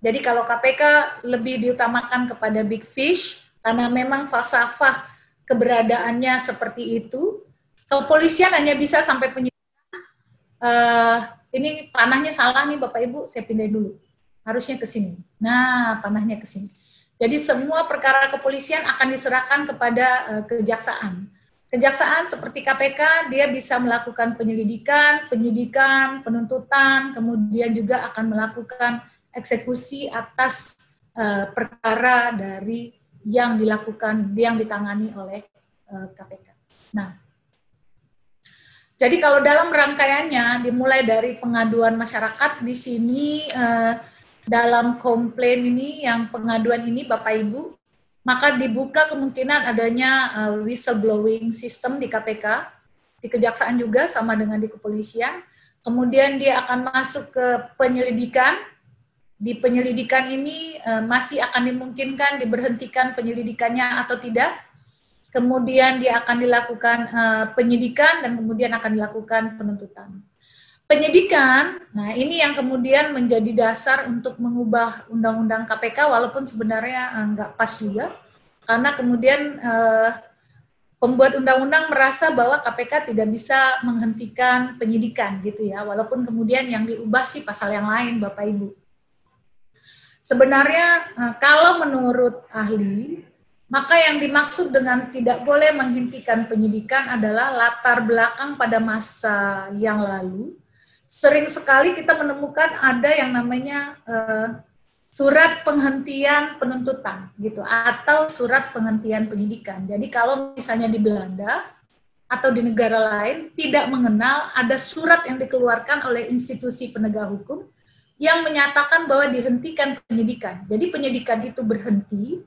Jadi kalau KPK lebih diutamakan kepada big fish, karena memang falsafah keberadaannya seperti itu, kepolisian hanya bisa sampai penyidikan. Ini panahnya salah nih Bapak Ibu, saya pindahin dulu. Harusnya ke sini. Nah, panahnya ke sini. Jadi semua perkara kepolisian akan diserahkan kepada kejaksaan. Kejaksaan seperti KPK, dia bisa melakukan penyelidikan, penyidikan, penuntutan, kemudian juga akan melakukan eksekusi atas perkara dari yang dilakukan, yang ditangani oleh KPK. Nah, jadi kalau dalam rangkaiannya dimulai dari pengaduan masyarakat di sini dalam komplain ini, yang pengaduan ini Bapak Ibu, maka dibuka kemungkinan adanya whistleblowing system di KPK, di Kejaksaan juga sama dengan di kepolisian. Kemudian dia akan masuk ke penyelidikan. Di penyelidikan ini masih akan dimungkinkan diberhentikan penyelidikannya atau tidak. Kemudian dia akan dilakukan penyidikan dan kemudian akan dilakukan penuntutan. Penyidikan, nah ini yang kemudian menjadi dasar untuk mengubah undang-undang KPK, walaupun sebenarnya nggak pas juga, karena kemudian pembuat undang-undang merasa bahwa KPK tidak bisa menghentikan penyidikan gitu ya, walaupun kemudian yang diubah sih pasal yang lain Bapak Ibu. Sebenarnya kalau menurut ahli, maka yang dimaksud dengan tidak boleh menghentikan penyidikan adalah latar belakang pada masa yang lalu. Sering sekali kita menemukan ada yang namanya surat penghentian penuntutan gitu atau surat penghentian penyidikan. Jadi kalau misalnya di Belanda atau di negara lain tidak mengenal ada surat yang dikeluarkan oleh institusi penegak hukum yang menyatakan bahwa dihentikan penyidikan. Jadi penyidikan itu berhenti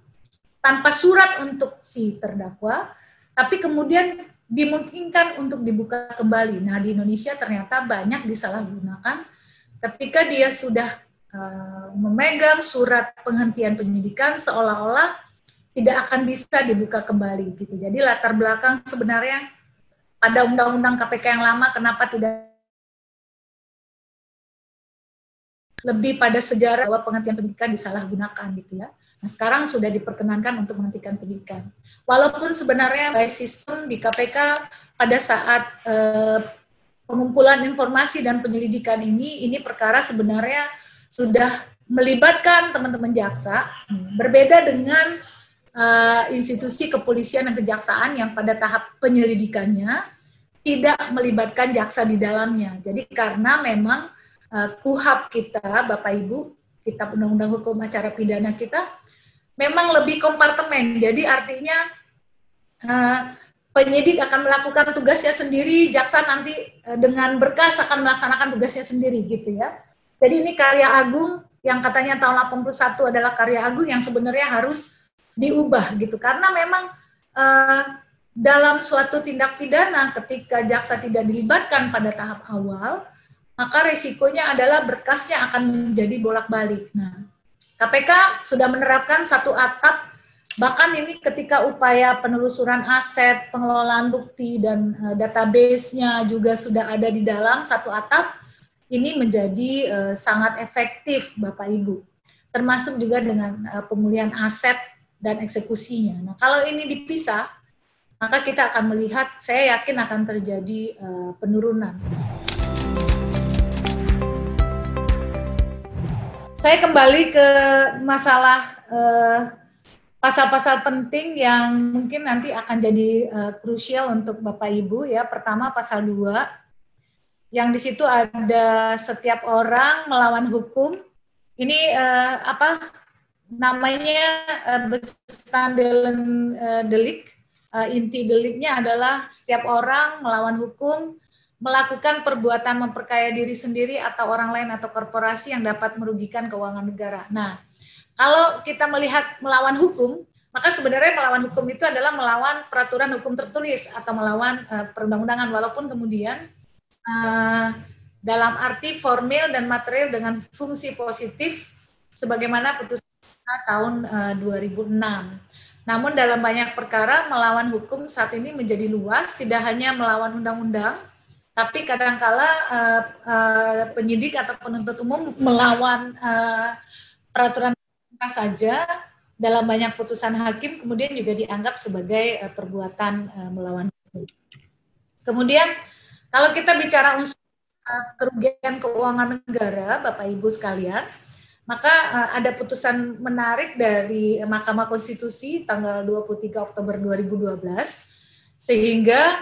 tanpa surat untuk si terdakwa, tapi kemudian dimungkinkan untuk dibuka kembali. Nah, di Indonesia ternyata banyak disalahgunakan ketika dia sudah memegang surat penghentian penyidikan seolah-olah tidak akan bisa dibuka kembali gitu. Jadi latar belakang sebenarnya pada undang-undang KPK yang lama kenapa tidak lebih pada sejarah bahwa penghentian penyidikan disalahgunakan gitu ya. Nah, sekarang sudah diperkenankan untuk menghentikan penyidikan. Walaupun sebenarnya sistem di KPK pada saat pengumpulan informasi dan penyelidikan ini perkara sebenarnya sudah melibatkan teman-teman jaksa, berbeda dengan institusi kepolisian dan kejaksaan yang pada tahap penyelidikannya tidak melibatkan jaksa di dalamnya. Jadi karena memang KUHAP kita, Bapak Ibu, Kitab Undang-Undang Hukum Acara Pidana kita, memang lebih kompartemen. Jadi artinya penyidik akan melakukan tugasnya sendiri, jaksa nanti dengan berkas akan melaksanakan tugasnya sendiri gitu ya. Jadi ini karya agung yang katanya tahun 81 adalah karya agung yang sebenarnya harus diubah gitu. Karena memang dalam suatu tindak pidana ketika jaksa tidak dilibatkan pada tahap awal, maka resikonya adalah berkasnya akan menjadi bolak-balik. Nah, KPK sudah menerapkan satu atap, bahkan ini ketika upaya penelusuran aset, pengelolaan bukti, dan database-nya juga sudah ada di dalam satu atap, ini menjadi sangat efektif Bapak Ibu. Termasuk juga dengan pemulihan aset dan eksekusinya. Nah, kalau ini dipisah, maka kita akan melihat, saya yakin akan terjadi penurunan. Saya kembali ke masalah pasal-pasal penting yang mungkin nanti akan jadi krusial untuk Bapak Ibu ya. Pertama pasal 2, yang di situ ada setiap orang melawan hukum. Ini apa namanya bestandelen delik. inti deliknya adalah setiap orang melawan hukum, melakukan perbuatan memperkaya diri sendiri atau orang lain atau korporasi yang dapat merugikan keuangan negara. Nah, kalau kita melihat melawan hukum, maka sebenarnya melawan hukum itu adalah melawan peraturan hukum tertulis atau melawan perundang-undangan, walaupun kemudian dalam arti formil dan material dengan fungsi positif sebagaimana putusan tahun 2006. Namun dalam banyak perkara melawan hukum saat ini menjadi luas, tidak hanya melawan undang-undang, tapi kadangkala penyidik atau penuntut umum melawan peraturan saja dalam banyak putusan hakim kemudian juga dianggap sebagai perbuatan melawan hukum. Kemudian kalau kita bicara unsur kerugian keuangan negara, Bapak Ibu sekalian, maka ada putusan menarik dari Mahkamah Konstitusi tanggal 23 Oktober 2012, sehingga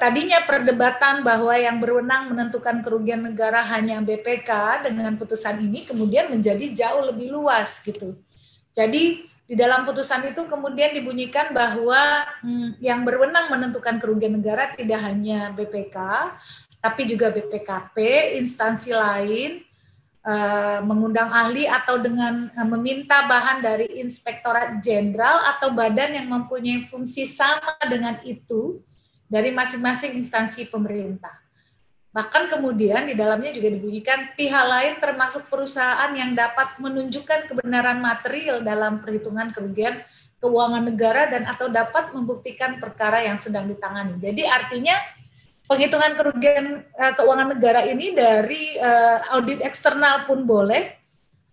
tadinya perdebatan bahwa yang berwenang menentukan kerugian negara hanya BPK, dengan putusan ini kemudian menjadi jauh lebih luas gitu. Jadi di dalam putusan itu kemudian dibunyikan bahwa yang berwenang menentukan kerugian negara tidak hanya BPK, tapi juga BPKP, instansi lain, mengundang ahli atau dengan meminta bahan dari Inspektorat Jenderal atau badan yang mempunyai fungsi sama dengan itu dari masing-masing instansi pemerintah. Bahkan kemudian di dalamnya juga dibunyikan pihak lain termasuk perusahaan yang dapat menunjukkan kebenaran material dalam perhitungan kerugian keuangan negara dan atau dapat membuktikan perkara yang sedang ditangani. Jadi artinya penghitungan kerugian keuangan negara ini dari audit eksternal pun boleh,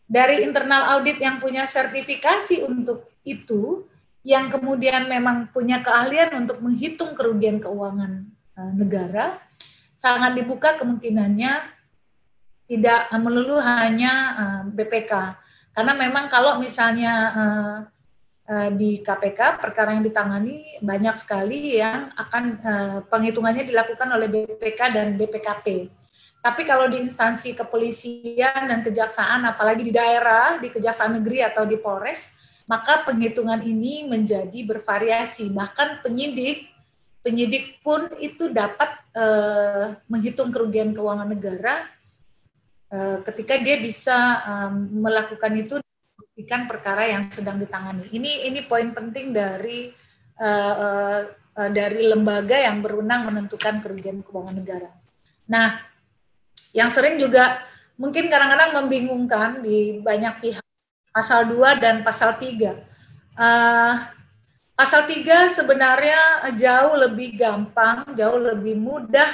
dari internal audit yang punya sertifikasi untuk itu, yang kemudian memang punya keahlian untuk menghitung kerugian keuangan negara, sangat dibuka kemungkinannya tidak melulu hanya BPK. Karena memang kalau misalnya di KPK perkara yang ditangani banyak sekali yang akan penghitungannya dilakukan oleh BPK dan BPKP. Tapi kalau di instansi kepolisian dan kejaksaan, apalagi di daerah, di Kejaksaan Negeri atau di Polres, maka penghitungan ini menjadi bervariasi. Bahkan penyidik pun itu dapat menghitung kerugian keuangan negara ketika dia bisa melakukan itu ikan perkara yang sedang ditangani. Ini poin penting dari lembaga yang berwenang menentukan kerugian keuangan negara. Nah, yang sering juga mungkin kadang-kadang membingungkan di banyak pihak, pasal 2 dan pasal 3. Pasal 3 sebenarnya jauh lebih gampang, jauh lebih mudah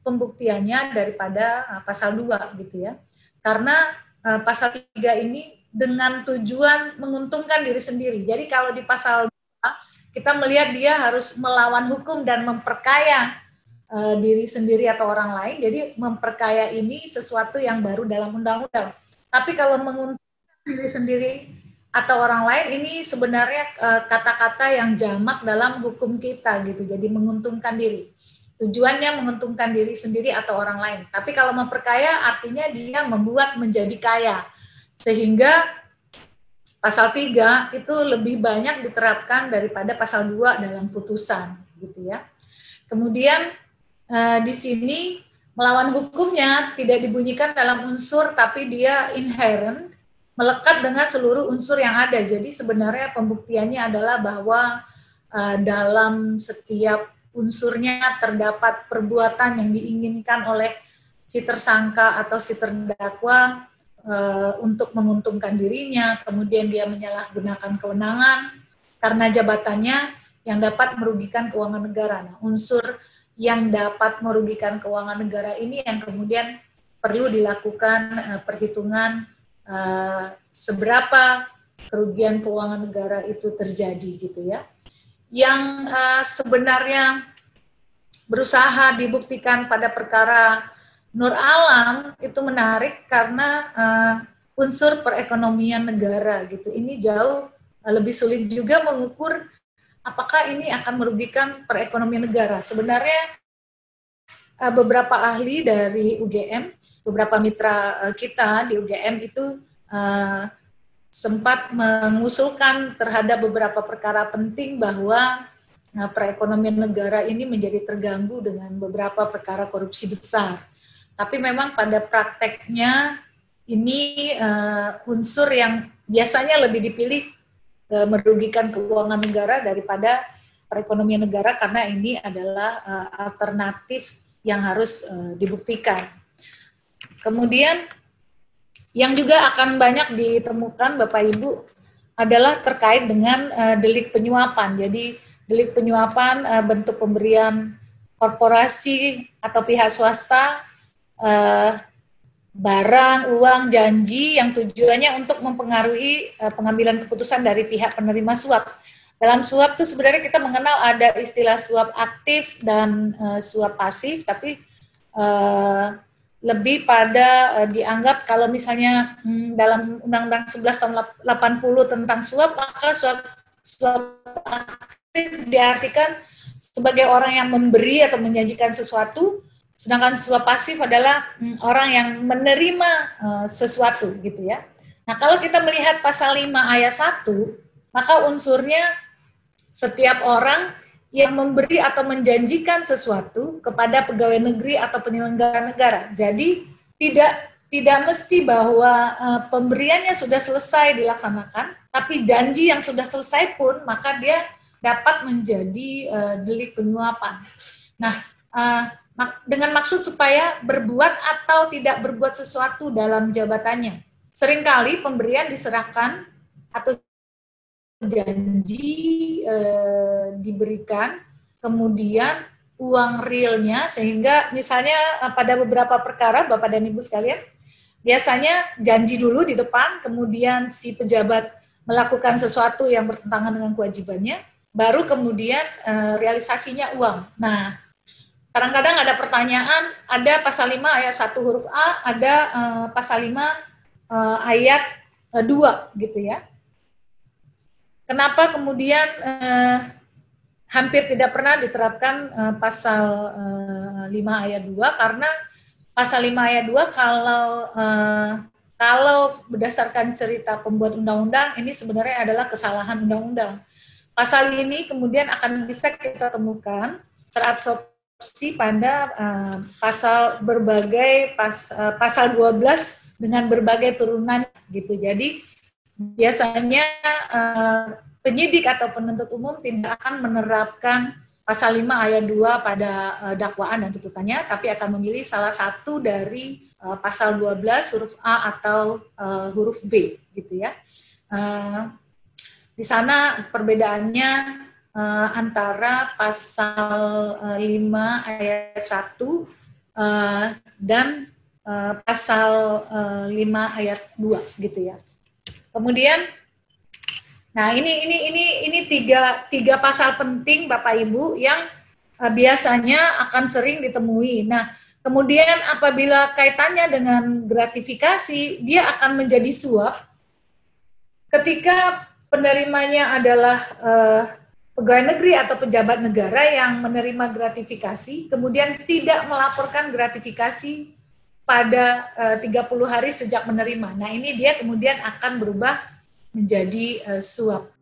pembuktiannya daripada pasal 2 gitu ya. Karena pasal 3 ini dengan tujuan menguntungkan diri sendiri. Jadi kalau di pasal 2 kita melihat dia harus melawan hukum dan memperkaya diri sendiri atau orang lain. Jadi memperkaya ini sesuatu yang baru dalam undang-undang. Tapi kalau menguntungkan diri sendiri atau orang lain ini sebenarnya kata-kata yang jamak dalam hukum kita gitu. Jadi menguntungkan diri. Tujuannya menguntungkan diri sendiri atau orang lain. Tapi kalau memperkaya artinya dia membuat menjadi kaya. Sehingga pasal 3 itu lebih banyak diterapkan daripada pasal 2 dalam putusan gitu ya. Kemudian di sini melawan hukumnya tidak dibunyikan dalam unsur tapi dia inherent, melekat dengan seluruh unsur yang ada. Jadi sebenarnya pembuktiannya adalah bahwa dalam setiap unsurnya terdapat perbuatan yang diinginkan oleh si tersangka atau si terdakwa untuk menguntungkan dirinya, kemudian dia menyalahgunakan kewenangan karena jabatannya yang dapat merugikan keuangan negara. Nah, unsur yang dapat merugikan keuangan negara ini yang kemudian perlu dilakukan perhitungan seberapa kerugian keuangan negara itu terjadi gitu ya. Yang sebenarnya berusaha dibuktikan pada perkara Nur Alam itu menarik karena unsur perekonomian negara gitu. Ini jauh lebih sulit juga mengukur apakah ini akan merugikan perekonomian negara. Sebenarnya beberapa ahli dari UGM, beberapa mitra kita di UGM itu sempat mengusulkan terhadap beberapa perkara penting bahwa perekonomian negara ini menjadi terganggu dengan beberapa perkara korupsi besar. Tapi memang pada prakteknya ini unsur yang biasanya lebih dipilih merugikan keuangan negara daripada perekonomian negara, karena ini adalah alternatif yang harus dibuktikan. Kemudian yang juga akan banyak ditemukan Bapak Ibu adalah terkait dengan delik penyuapan. Jadi delik penyuapan bentuk pemberian korporasi atau pihak swasta barang, uang, janji yang tujuannya untuk mempengaruhi pengambilan keputusan dari pihak penerima suap. Dalam suap itu sebenarnya kita mengenal ada istilah suap aktif dan suap pasif, tapi lebih pada dianggap kalau misalnya dalam Undang-Undang 11 tahun 80 tentang suap, maka suap aktif diartikan sebagai orang yang memberi atau menjanjikan sesuatu, sedangkan suap pasif adalah orang yang menerima sesuatu gitu ya. Nah, kalau kita melihat pasal 5 ayat 1, maka unsurnya setiap orang yang memberi atau menjanjikan sesuatu kepada pegawai negeri atau penyelenggara negara. Jadi tidak mesti bahwa pemberiannya sudah selesai dilaksanakan, tapi janji yang sudah selesai pun maka dia dapat menjadi delik penyuapan. Nah, dengan maksud supaya berbuat atau tidak berbuat sesuatu dalam jabatannya. Seringkali pemberian diserahkan atau janji diberikan, kemudian uang realnya, sehingga misalnya pada beberapa perkara Bapak dan Ibu sekalian, biasanya janji dulu di depan, kemudian si pejabat melakukan sesuatu yang bertentangan dengan kewajibannya, baru kemudian realisasinya uang. Nah, kadang-kadang ada pertanyaan, ada pasal 5 ayat 1 huruf A, ada pasal 5 ayat 2 gitu ya. Kenapa kemudian hampir tidak pernah diterapkan pasal 5 ayat 2? Karena pasal 5 ayat 2 kalau berdasarkan cerita pembuat undang-undang, ini sebenarnya adalah kesalahan undang-undang. Pasal ini kemudian akan bisa kita temukan terabsorpsi pada pasal berbagai pasal 12 dengan berbagai turunan gitu. Jadi biasanya penyidik atau penuntut umum tidak akan menerapkan pasal 5 ayat 2 pada dakwaan dan tuntutannya, tapi akan memilih salah satu dari pasal 12 huruf A atau huruf B gitu ya. Di sana perbedaannya antara pasal 5 ayat 1 dan pasal 5 ayat 2 gitu ya. Kemudian, nah ini tiga pasal penting Bapak Ibu yang biasanya akan sering ditemui. Nah, kemudian apabila kaitannya dengan gratifikasi, dia akan menjadi suap ketika penerimanya adalah pegawai negeri atau pejabat negara yang menerima gratifikasi, kemudian tidak melaporkan gratifikasi pada 30 hari sejak menerima. Nah, ini dia kemudian akan berubah menjadi suap.